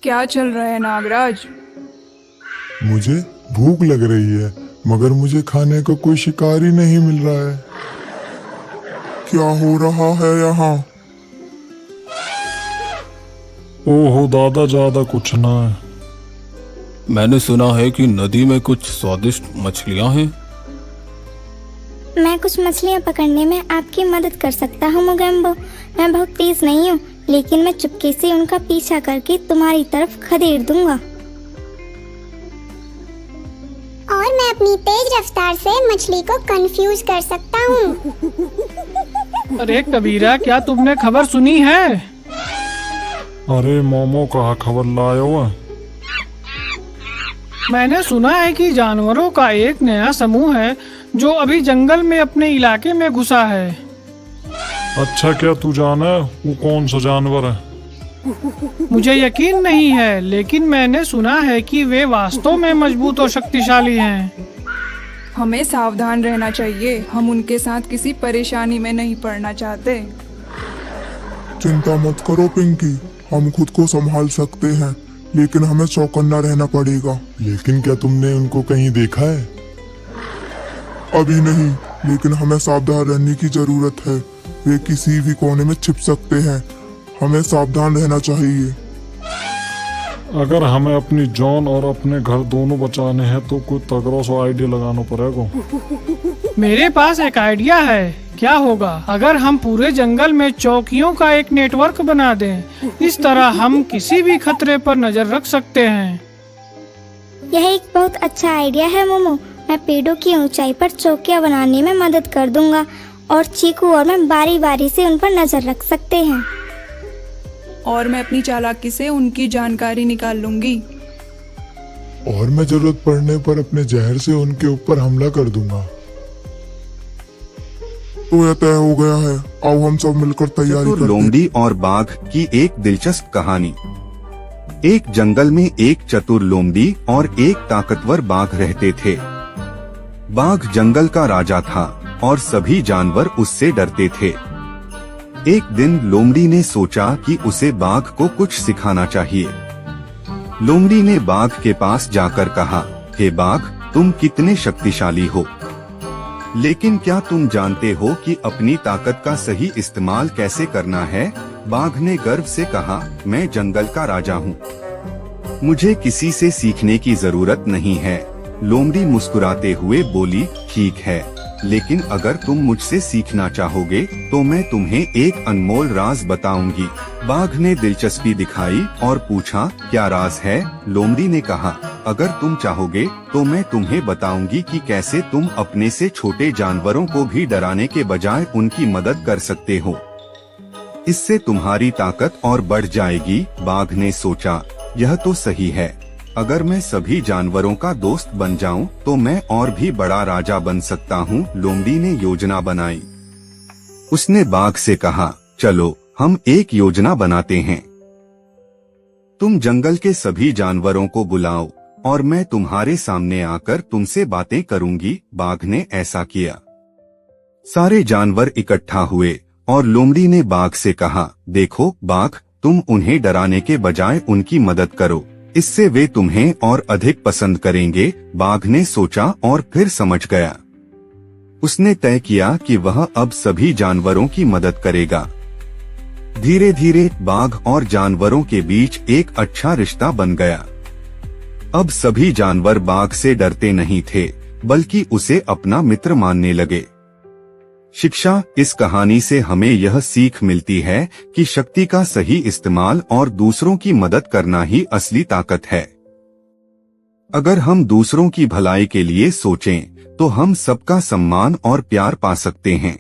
क्या चल रहा है नागराज? मुझे भूख लग रही है मगर मुझे खाने का कोई शिकार ही नहीं मिल रहा है। क्या हो रहा है यहाँ? ओहो दादा, ज्यादा कुछ ना है। मैंने सुना है कि नदी में कुछ स्वादिष्ट मछलियां हैं। मैं कुछ मछलियाँ पकड़ने में आपकी मदद कर सकता हूँ मोगेम्बो। मैं बहुत तेज नहीं हूँ, लेकिन मैं चुपके से उनका पीछा करके तुम्हारी तरफ खदेड़ दूंगा। और मैं अपनी तेज रफ्तार से मछली को कंफ्यूज कर सकता हूँ। अरे कबीरा, क्या तुमने खबर सुनी है? अरे मोमो, कहाँ खबर लाए हो? मैंने सुना है कि जानवरों का एक नया समूह है जो अभी जंगल में अपने इलाके में घुसा है। अच्छा, क्या तू जाना है वो कौन सा जानवर है? मुझे यकीन नहीं है, लेकिन मैंने सुना है कि वे वास्तव में मजबूत और शक्तिशाली हैं। हमें सावधान रहना चाहिए। हम उनके साथ किसी परेशानी में नहीं पड़ना चाहते। चिंता मत करो पिंकी, हम खुद को संभाल सकते हैं, लेकिन हमें चौकन्ना रहना पड़ेगा। लेकिन क्या तुमने उनको कहीं देखा है? अभी नहीं, लेकिन हमें सावधान रहने की जरूरत है। वे किसी भी कोने में छिप सकते हैं। हमें सावधान रहना चाहिए। अगर हमें अपनी जान और अपने घर दोनों बचाने हैं तो कोई तगड़ा सा आइडिया लगाना पड़ेगा। मेरे पास एक आइडिया है। क्या होगा अगर हम पूरे जंगल में चौकियों का एक नेटवर्क बना दें? इस तरह हम किसी भी खतरे पर नजर रख सकते हैं। यह एक बहुत अच्छा आइडिया है मोमो। मैं पेड़ों की ऊंचाई पर चौकियां बनाने में मदद कर दूंगा और चीकू और मैं बारी बारी से उन पर नजर रख सकते हैं। और मैं अपनी चालाकी से उनकी जानकारी निकाल लूंगी। और मैं जरूरत पड़ने पर अपने जहर से उनके ऊपर हमला कर दूंगा। तो यह तय हो गया है। आओ हम सब मिलकर तैयारी करते हैं। लोमड़ी और बाघ की एक दिलचस्प कहानी। एक जंगल में एक चतुर लोमड़ी और एक ताकतवर बाघ रहते थे। बाघ जंगल का राजा था और सभी जानवर उससे डरते थे। एक दिन लोमड़ी ने सोचा कि उसे बाघ को कुछ सिखाना चाहिए। लोमड़ी ने बाघ के पास जाकर कहा, हे बाघ, तुम कितने शक्तिशाली हो, लेकिन क्या तुम जानते हो कि अपनी ताकत का सही इस्तेमाल कैसे करना है? बाघ ने गर्व से कहा, मैं जंगल का राजा हूँ, मुझे किसी से सीखने की जरूरत नहीं है। लोमड़ी मुस्कुराते हुए बोली, ठीक है, लेकिन अगर तुम मुझसे सीखना चाहोगे तो मैं तुम्हें एक अनमोल राज बताऊंगी। बाघ ने दिलचस्पी दिखाई और पूछा, क्या राज है? लोमड़ी ने कहा, अगर तुम चाहोगे तो मैं तुम्हें बताऊंगी कि कैसे तुम अपने से छोटे जानवरों को भी डराने के बजाय उनकी मदद कर सकते हो। इससे तुम्हारी ताकत और बढ़ जाएगी। बाघ ने सोचा, यह तो सही है, अगर मैं सभी जानवरों का दोस्त बन जाऊं तो मैं और भी बड़ा राजा बन सकता हूं। लोमड़ी ने योजना बनाई। उसने बाघ से कहा, चलो हम एक योजना बनाते हैं। तुम जंगल के सभी जानवरों को बुलाओ और मैं तुम्हारे सामने आकर तुमसे बातें करूंगी। बाघ ने ऐसा किया। सारे जानवर इकट्ठा हुए और लोमड़ी ने बाघ से कहा, देखो बाघ, तुम उन्हें डराने के बजाय उनकी मदद करो, इससे वे तुम्हें और अधिक पसंद करेंगे। बाघ ने सोचा और फिर समझ गया। उसने तय किया कि वह अब सभी जानवरों की मदद करेगा। धीरे धीरे बाघ और जानवरों के बीच एक अच्छा रिश्ता बन गया। अब सभी जानवर बाघ से डरते नहीं थे, बल्कि उसे अपना मित्र मानने लगे। शिक्षा। इस कहानी से हमें यह सीख मिलती है कि शक्ति का सही इस्तेमाल और दूसरों की मदद करना ही असली ताकत है। अगर हम दूसरों की भलाई के लिए सोचें तो हम सबका सम्मान और प्यार पा सकते हैं।